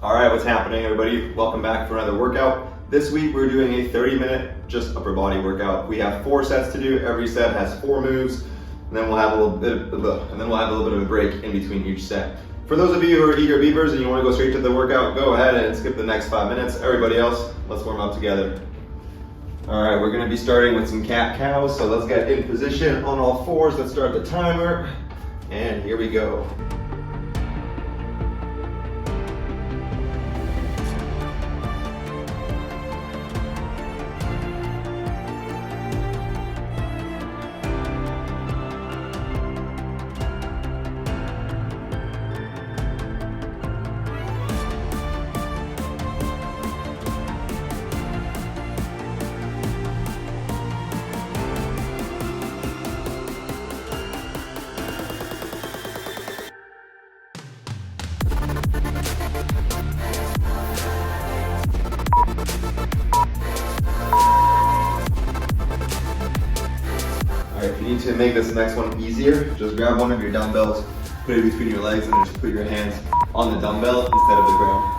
All right, what's happening, everybody? Welcome back for another workout. This week we're doing a 30-minute just upper body workout. We have 4 sets to do. Every set has 4 moves, and then we'll have a little bit of a break in between each set. For those of you who are eager beavers and you want to go straight to the workout, go ahead and skip the next 5 minutes. Everybody else, let's warm up together. All right, we're going to be starting with some cat-cows, so let's get in position on all 4s. Let's start the timer, and here we go. Alright, if you need to make this next one easier, just grab one of your dumbbells, put it between your legs, and then just put your hands on the dumbbell instead of the ground.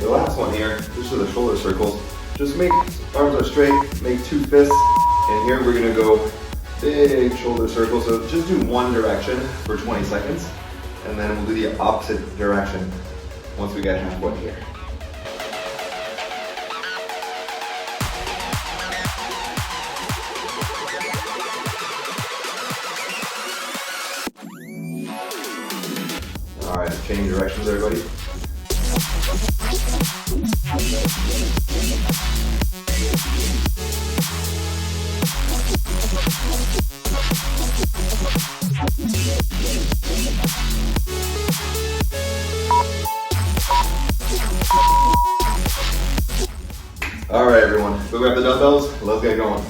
The last one here, these are the shoulder circles. Just make, arms are straight, make 2 fists, and here we're gonna go big shoulder circle. So just do one direction for 20 seconds, and then we'll do the opposite direction once we get halfway here. All right, change directions, everybody. All right, everyone, go grab the dumbbells. Let's get going.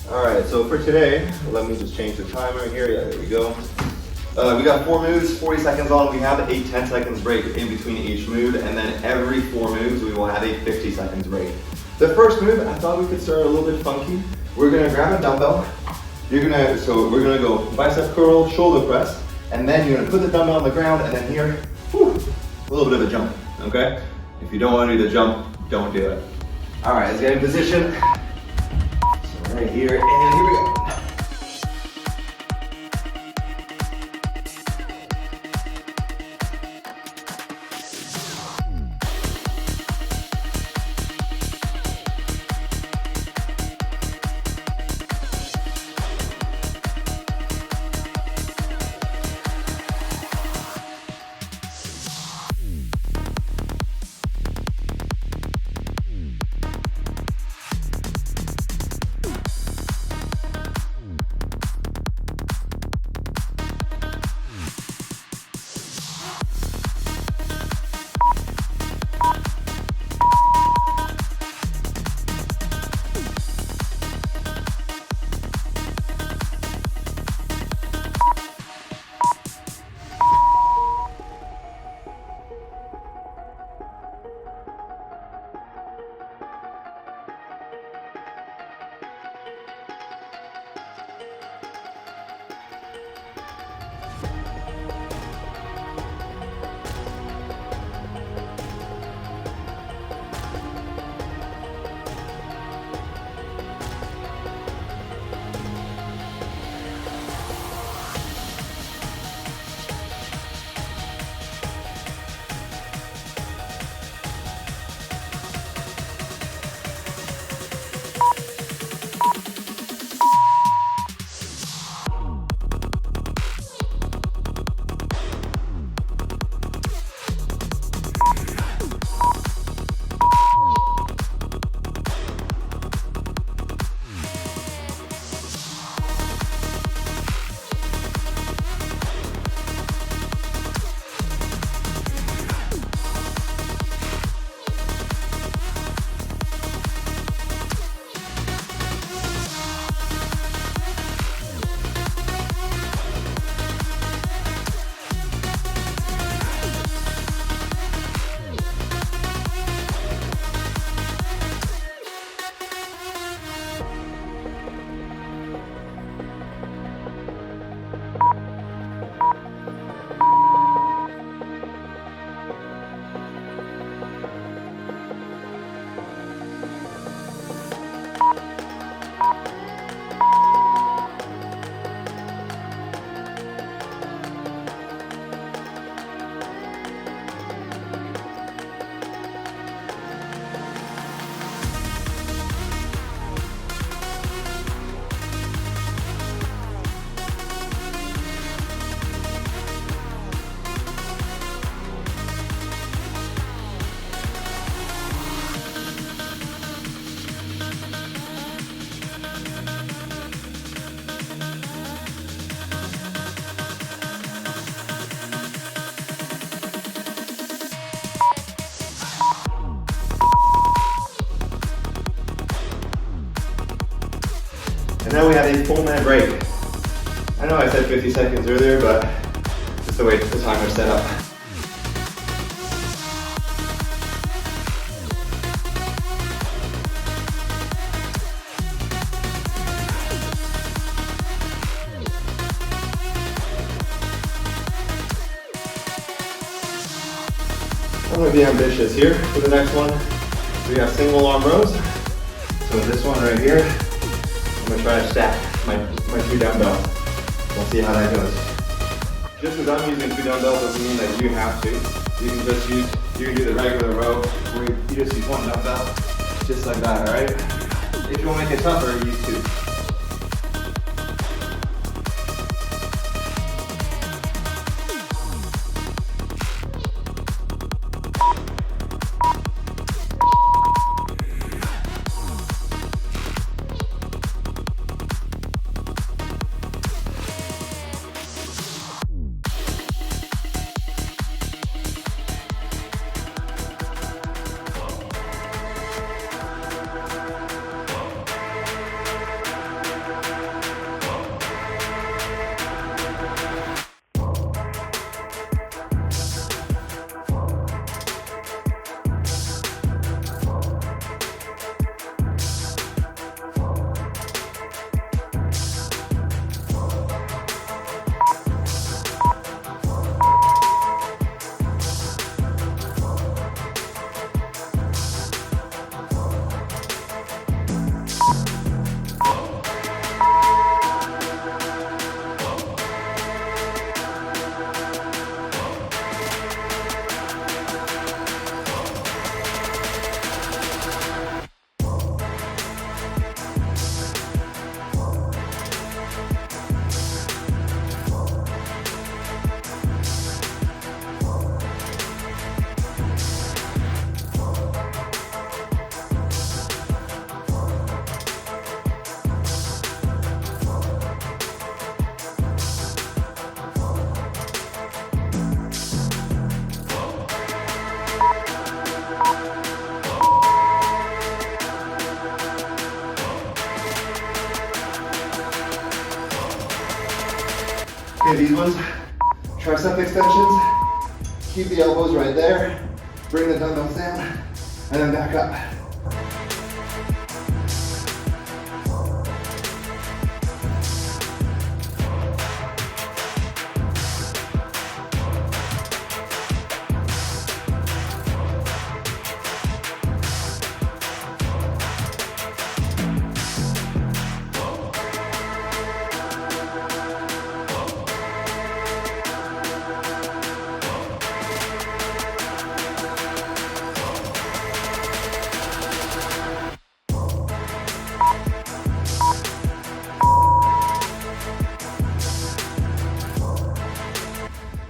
All right, so for today, let me just change the timer here. Yeah, there we go. We got 4 moves, 40 seconds on. We have a 10 seconds break in between each move, and then every 4 moves, we will have a 50 seconds break. The first move, I thought we could start a little bit funky. We're gonna grab a dumbbell. So we're gonna go bicep curl, shoulder press, and then you're gonna put the dumbbell on the ground, and then here, whew, a little bit of a jump, okay? If you don't wanna do the jump, don't do it. All right, let's get in position. So Right here, and here we go. And now we have a full minute break. I know I said 50 seconds earlier, but just the way the timer's set up. I'm going to be ambitious here for the next one. We have single arm rows. So this one right here, I'm going to try to stack my 2 dumbbells. We'll see how that goes. Just as I'm using 2 dumbbells doesn't mean that you have to. You can just use, you can do the regular row where you just use 1 dumbbell, just like that, alright? If you want to make it tougher, use 2. at these ones, tricep extensions. Keep the elbows right there. Bring the dumbbells down, and then back up.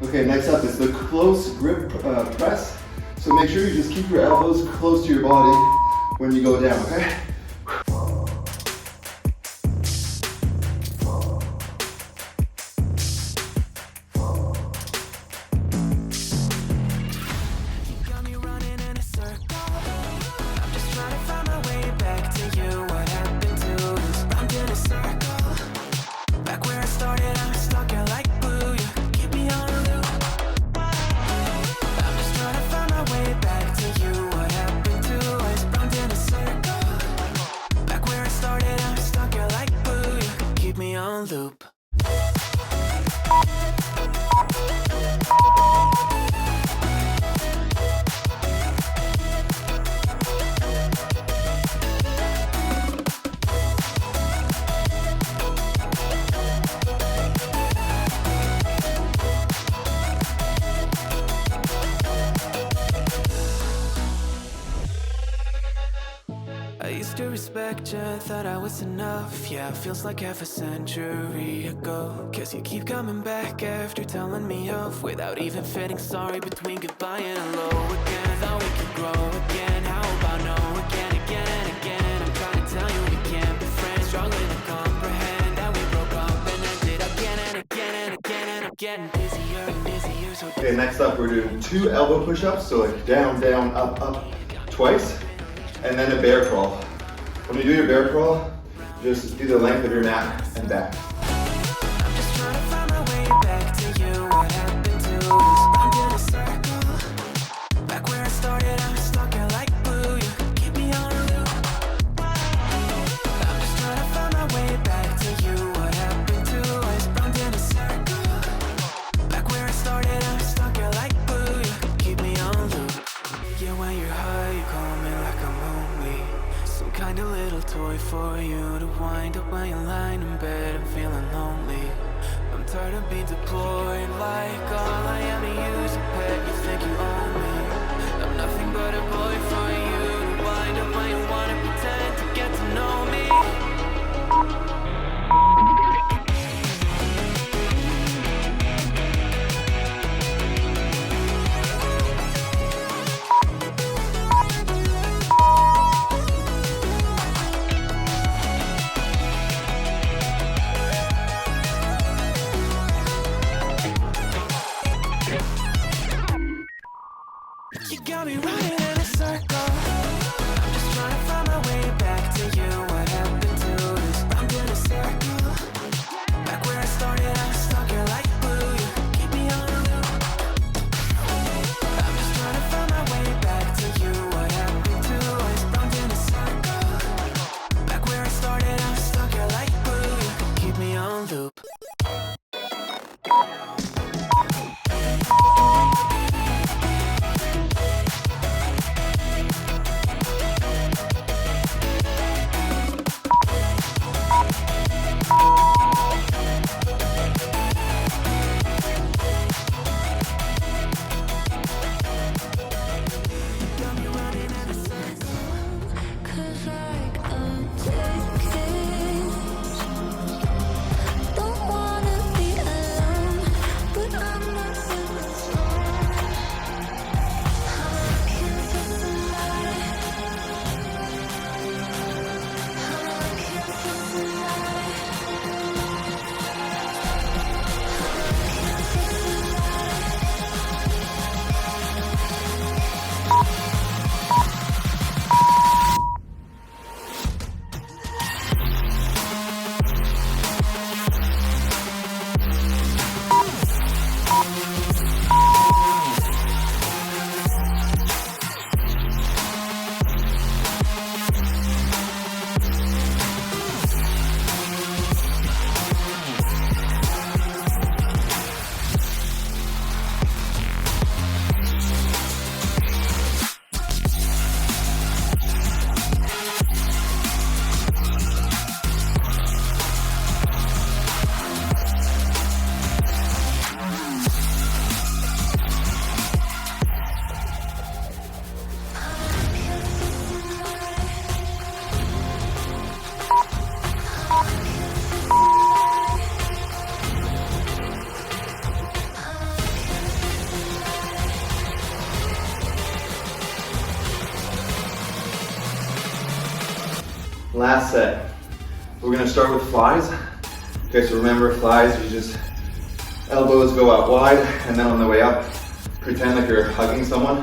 Okay, next up is the close grip press. So make sure you just keep your elbows close to your body when you go down, okay? Loop. I used to respect you, thought I was enough. Yeah, it feels like half a century ago. Guess you keep coming back after telling me off, without even feeling sorry between goodbye and hello again. Thought we could grow again, how about no again, again and again. I'm trying to tell you we can't be friends, struggling to comprehend that we broke up and ended again and again and again. And I'm getting busier and busier, so Okay, next up we're doing 2 elbow push-ups, so like down, down, up, up, twice. And then a bear crawl. When you do your bear crawl, just do the length of your mat and back. I'm just trying to find my way back to you. What happened to us? I'm in a circle. Back where I started, I'm stuck here like glue. You keep me on a loop. I'm just trying to find my way back to you. What happened to us? I'm in a circle. Back where I started, I'm stuck here like glue. You keep me on a loop. Yeah, when you're high, you call me like a movie. Some kind of little toy for you to wind up when you're lying in bed and feeling lonely. I'm tired of being deployed, like all I am to use a pet. You think you own me? I'm nothing but a boy for you to wind up when you wanna pretend to get to know me. You got me running in a circle. last set. We're gonna start with flies. Okay, so remember flies, you just elbows go out wide, and then on the way up, pretend like you're hugging someone.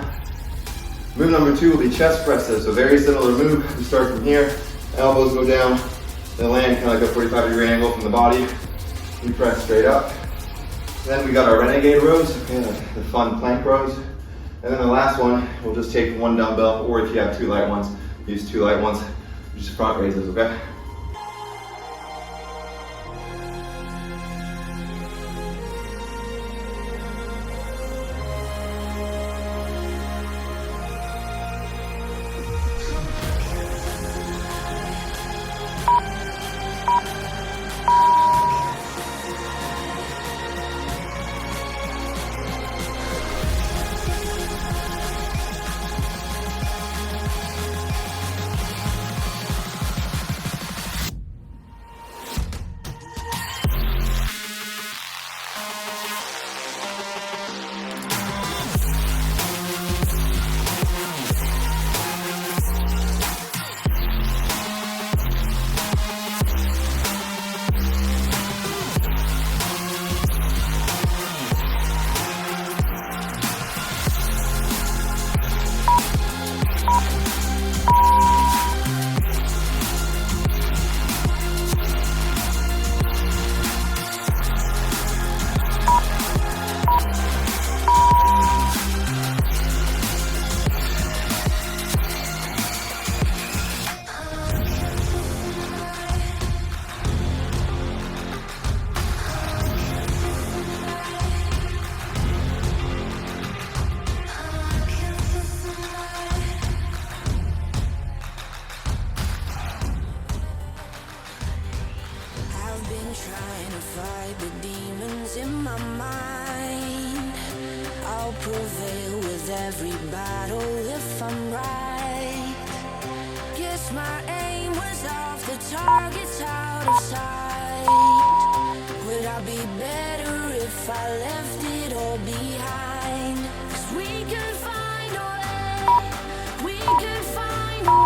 Move number 2 will be chest presses. So very similar move. We start from here, elbows go down, then land kind of like a 45-degree angle from the body. You press straight up. Then we got our renegade rows, okay, the fun plank rows. And then the last one, we'll just take 1 dumbbell, or if you have 2 light ones, use 2 light ones, just front raises, okay? Trying to fight the demons in my mind. I'll prevail with every battle if I'm right. Guess my aim was off, the target's out of sight. Would I be better if I left it all behind? 'Cause we could find a way, we could find a way.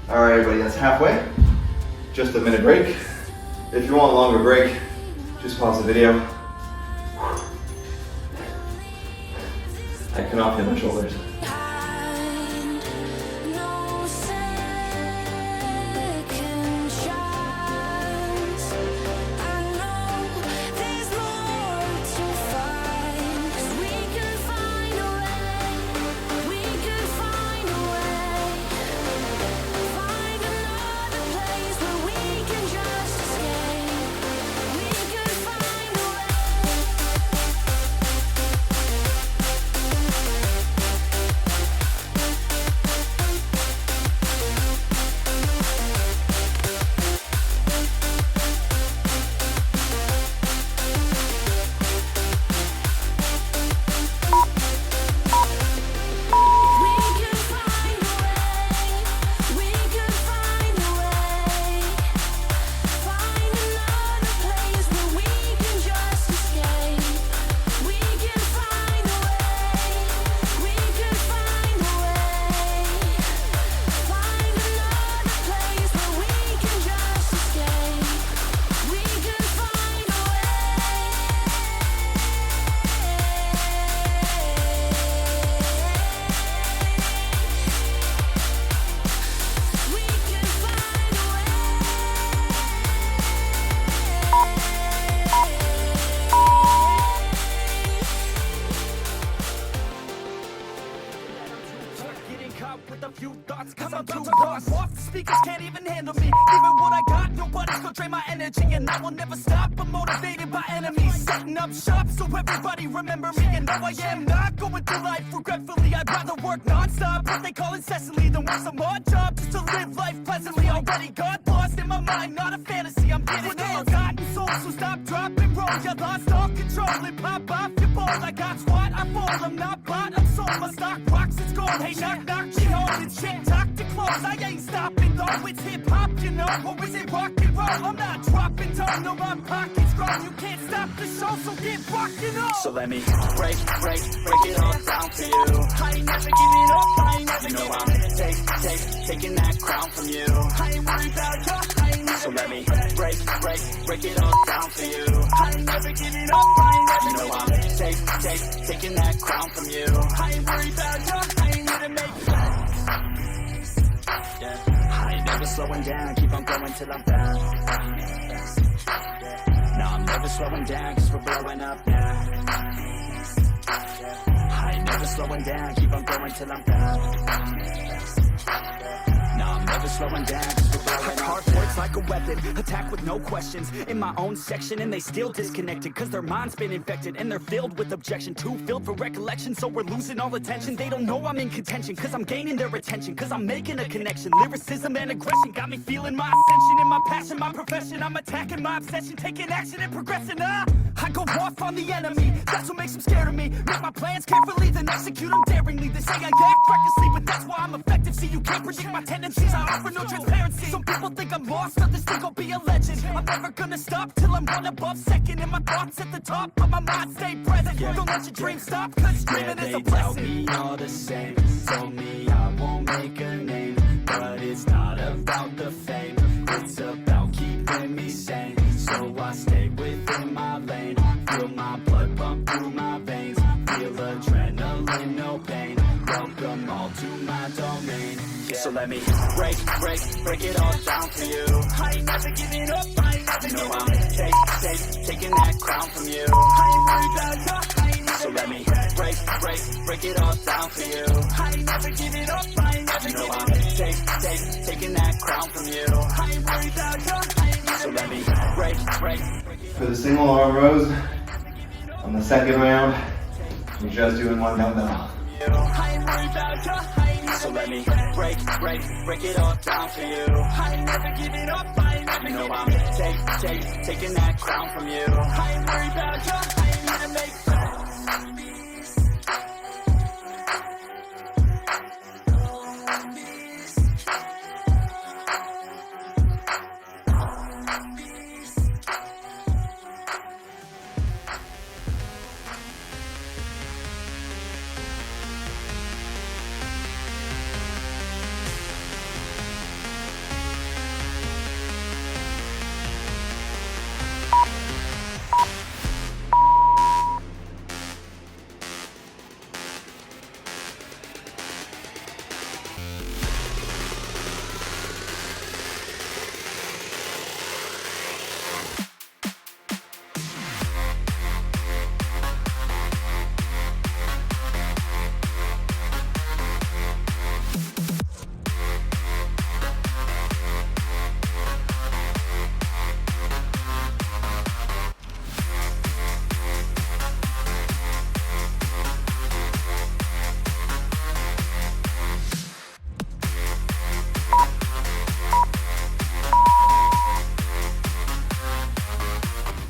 All right, everybody, that's halfway. Just a minute break. If you want a longer break, just pause the video. I cannot feel my shoulders. can't even handle me. Even what I got, nobody's gonna drain my energy. And I will never stop, I'm motivated by enemies. Setting up shop so everybody remember me. And now I am not going through life regretfully. I'd rather work non-stop, what they call incessantly, than work some odd job just to live life pleasantly. Already got lost in my mind, not a fantasy, I'm getting with all forgotten souls. So stop, drop, and roll. You lost all control and pop off your ball. I got squat, I fall, I'm not bought, I'm sold. My stock rocks, it's gold. Hey, knock, knock, she holding shit, talk to close. I ain't stopping though, it's hip-hop, you know. Or is it rock and roll? I'm not dropping down, no, my pocket's grown. You can't stop the show, so get rockin' on. So let me break it all down for you. I ain't never giving up, I ain't never giving up. Taking that crown from you. I ain't worried about you, I ain't never. So let me break it all down for you. I ain't never giving up, I ain't never giving up. I'm taking that crown from you. I ain't worried about you, I ain't here to make plans. Yeah, I ain't never slowing down, keep on going till I'm found. No, I'm never slowing down, cause we're blowing up now. I ain't never slowing down, keep on going till I'm found. No, I'm never slowing down, cause we're blowing up. Hard words like a weapon, attack with no questions. In my own section, and they still disconnected, cause their mind's been infected, and they're filled with objection, too filled for recollection, so we're losing all attention. They don't know I'm in contention, cause I'm gaining their attention, cause I'm making a connection. Lyricism and aggression got me feeling my ascension. In my passion, my profession, I'm attacking my obsession, taking action and progressing. I go off on the enemy, that's what makes them scared of me. Make my plans carefully, then execute them daringly. They say I act recklessly, but that's why I'm effective. See, you can't predict my tendencies, I offer no transparency. Some people think I'm lost, others think I'll be a legend. I'm never gonna stop till I'm one above second. And my thoughts at the top, but my mind stay present. Don't let your dreams stop, cause dreaming is a blessing. They tell me all the same, told me I won't make a name. But it's not about the fame, it's about keeping me sane. So I stay within my lane, feel my blood pump through my veins. Feel adrenaline, no pain, welcome all to my domain. Yeah. So let me break it all down for you. I ain't never giving up, I ain't never giving up. I'm taking that crown from you. I ain't worried about you, I ain't never. So let me break it all down for you. I ain't never giving up, I ain't never giving up. I'm taking that crown from you. I ain't worried about you, I ain't never. So let me break. For the single arm rows, on the second round, we're just doing one dumbbell. I ain't worried about you, I ain't never. So let me break it all down for you. I ain't never giving up, I ain't never giving up. I'm taking that crown from you. I ain't worried about you, I ain't never make plans.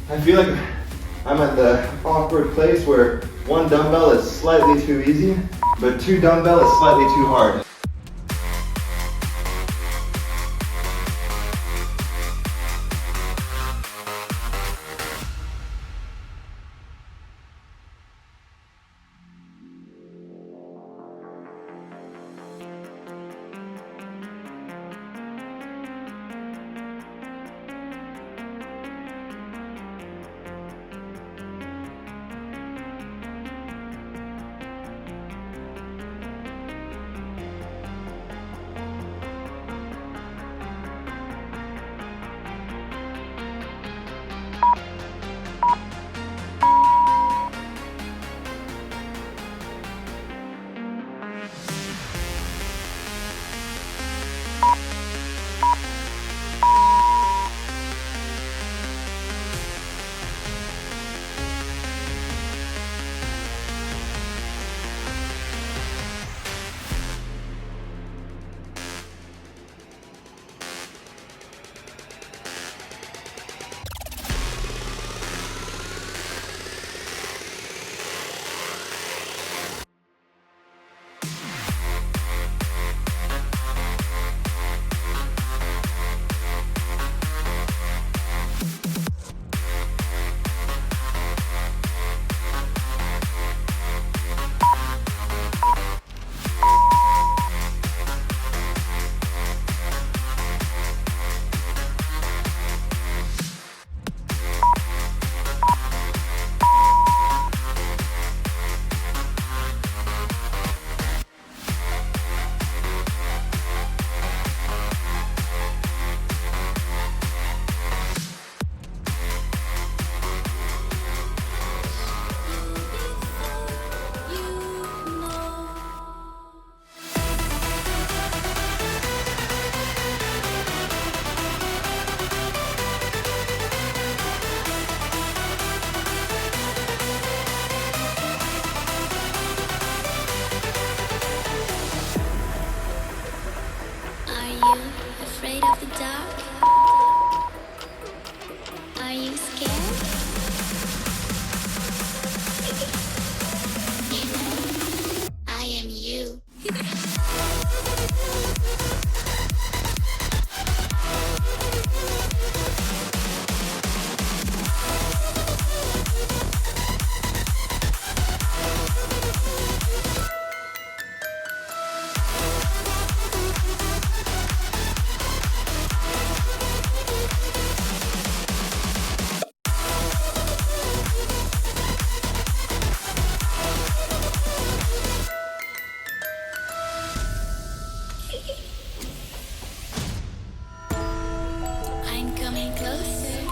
I feel like I'm at the awkward place where one dumbbell is slightly too easy, but two dumbbell is slightly too hard. closer.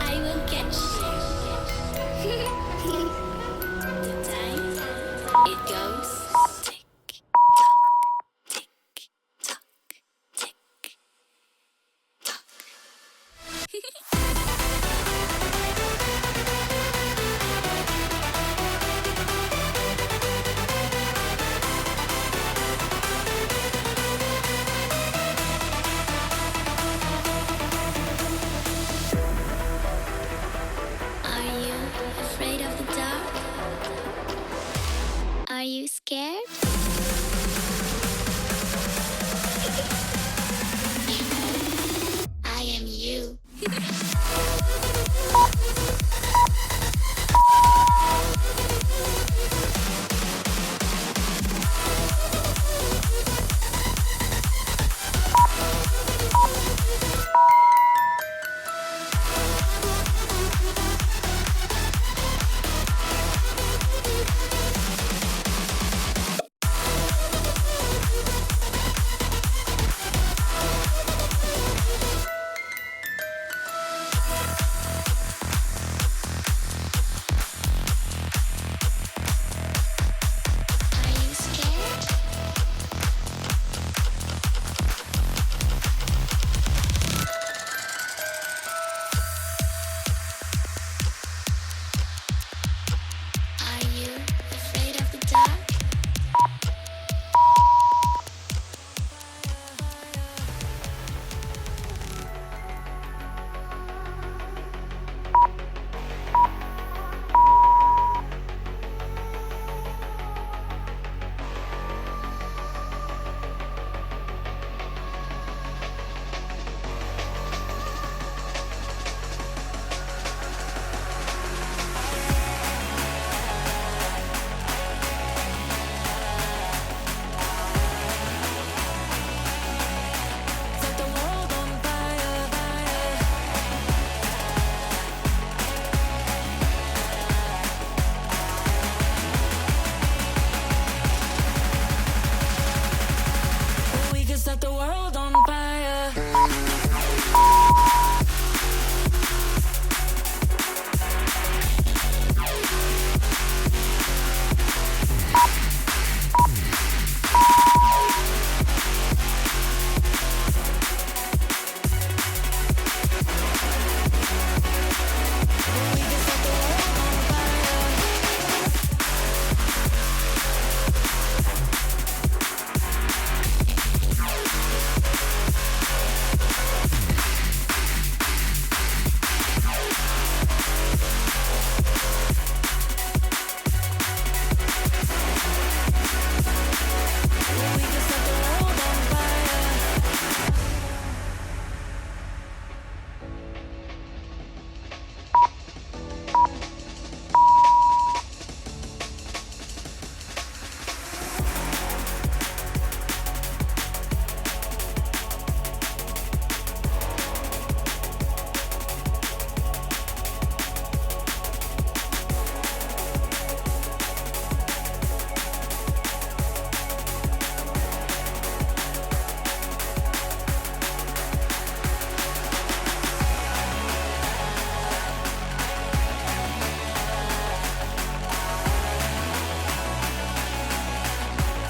I will catch you. The time it goes. Tick tock, tick tock, tick tock. Are you afraid of the dark? Are you scared? I am you. Are you scared? Are you afraid of the dark? Set the world on fire, fire. We can set the world on fire. We can set the world on fire. We can set the world on fire.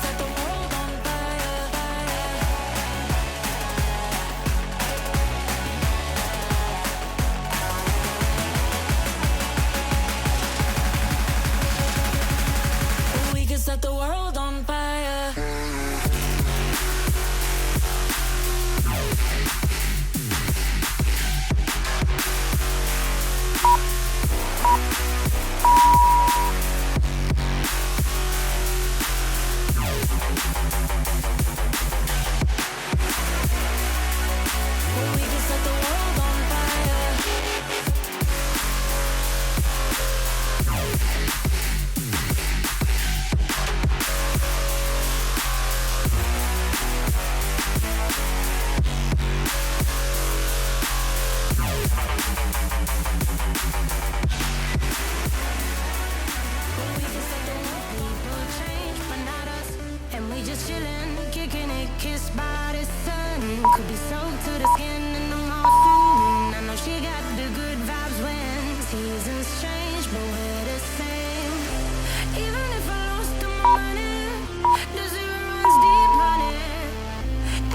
Set the world on fire, fire. We can set the world on fire. We can set the world on fire. We can set the world. People change, but not us. And we just chillin', kicking kissed by the sun. Could be soaked to the skin in the morning. I know she got the good vibes when seasons change, but we're the same. Even if I lost all my money, the zero runs deep, honey.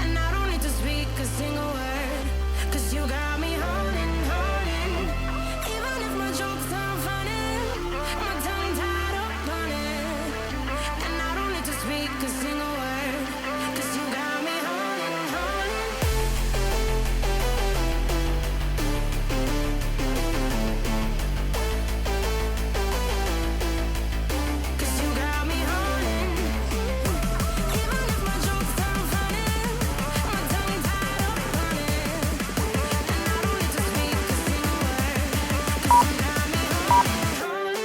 And I don't need to speak a single word, 'cause you got me holding, holding. Even if my jokes aren't funny, my tongue tied up on it. And I don't need to speak a single word, 'cause you got me holding, holding. 'Cause you got me holding. Even if my jokes aren't funny, my tongue tied up on it. And I don't need to speak a single word, 'cause you got me holding, holding.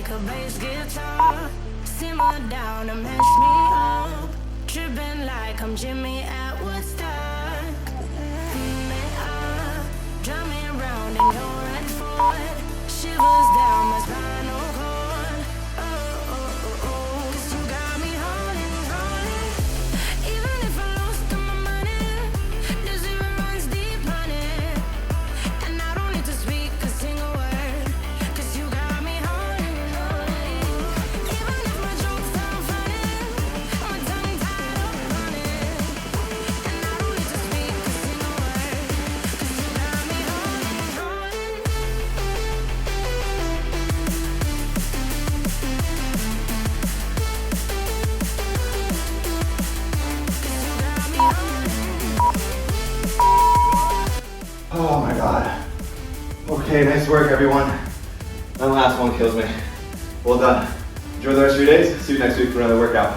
A bass guitar, simmer down and mess me up, tripping like I'm Jimmy at Woodstock. Drum me round in your red Ford, shivers down my spinal cord. Oh, oh, oh, oh, 'cause you got me holding, holding. Even if I lost all my money, the zero runs deep, honey. And I don't need to speak a single word, 'cause you got me holding, holding. Even if my jokes aren't funny, my tongue tied up on it. And I don't need to speak a single word, 'cause you got me holding, holding. Oh my God. Okay, nice work everyone. That last one kills me. Well done. Enjoy the rest of your days. See you next week for another workout.